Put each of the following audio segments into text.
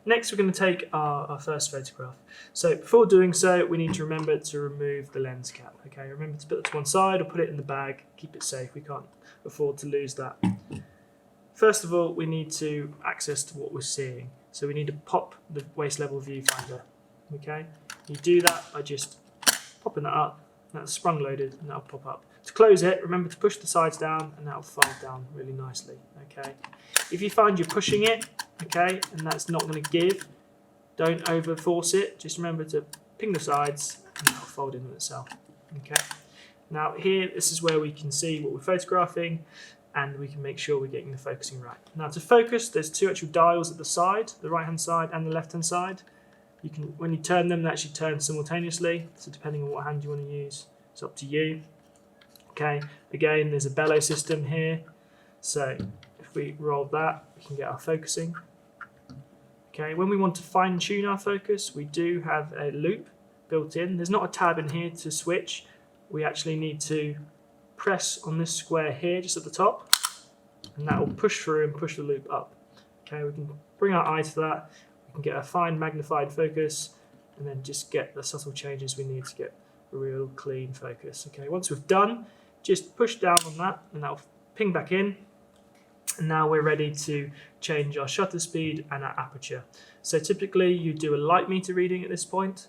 Next, we're going to take our first photograph. So before doing so, we need to remember to remove the lens cap. Okay, remember to put it to one side or put it in the bag. Keep it safe. We can't afford to lose that. First of all, we need to access to what we're seeing. So we need to pop the waist level viewfinder. Okay, you do that by just popping that up. That's sprung loaded, and that'll pop up. To close it, remember to push the sides down, and that'll fold down really nicely. Okay, if you find you're pushing it, okay, and that's not going to give, don't over force it. Just remember to ping the sides, and that'll fold in on itself. Okay. Now here, this is where we can see what we're photographing, and we can make sure we're getting the focusing right. Now to focus, there's two actual dials at the side, the right-hand side and the left-hand side. You can, when you turn them, they actually turn simultaneously. So depending on what hand you want to use, it's up to you. Okay. Again, there's a bellow system here. So if we roll that, we can get our focusing. Okay. When we want to fine-tune our focus, we do have a loop built in. There's not a tab in here to switch. We actually need to press on this square here, just at the top, and that will push through and push the loop up. Okay. We can bring our eye to that. We can get a fine magnified focus and then just get the subtle changes we need to get a real clean focus. Okay, once we've done, just push down on that and that'll ping back in. And now we're ready to change our shutter speed and our aperture. So typically you do a light meter reading at this point.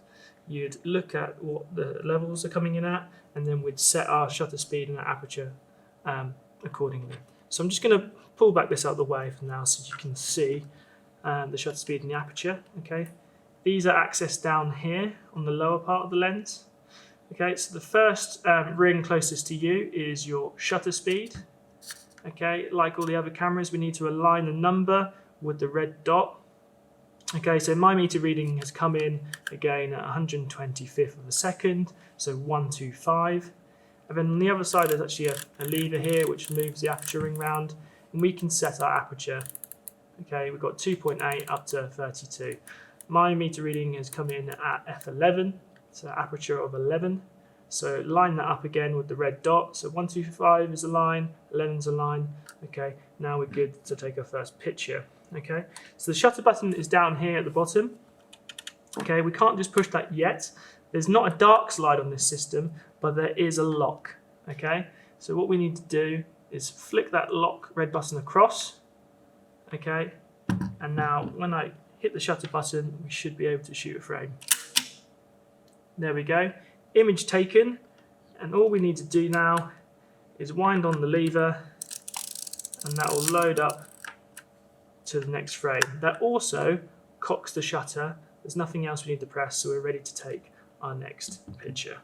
You'd look at what the levels are coming in at, and then we'd set our shutter speed and our aperture accordingly. So I'm just going to pull back this out of the way for now so you can see the shutter speed and the aperture. Okay, these are accessed down here on the lower part of the lens. Okay, so the first ring closest to you is your shutter speed. Okay, like all the other cameras, we need to align the number with the red dot. Okay, so my meter reading has come in again at 125th of a second, so 125. And then on the other side there's actually a lever here which moves the aperture ring round, and we can set our aperture. Okay, we've got 2.8 up to 32. My meter reading has come in at f11, so aperture of 11. So line that up again with the red dot. So 125 is a line, 11 is a line. Okay, now we're good to take our first picture. Okay, so the shutter button is down here at the bottom. Okay, we can't just push that yet. There's not a dark slide on this system, but there is a lock. Okay, so what we need to do is flick that lock red button across. Okay, and now when I hit the shutter button, we should be able to shoot a frame. There we go, image taken, and all we need to do now is wind on the lever, and that will load up to the next frame. That also cocks the shutter. There's nothing else we need to press, so we're ready to take our next picture.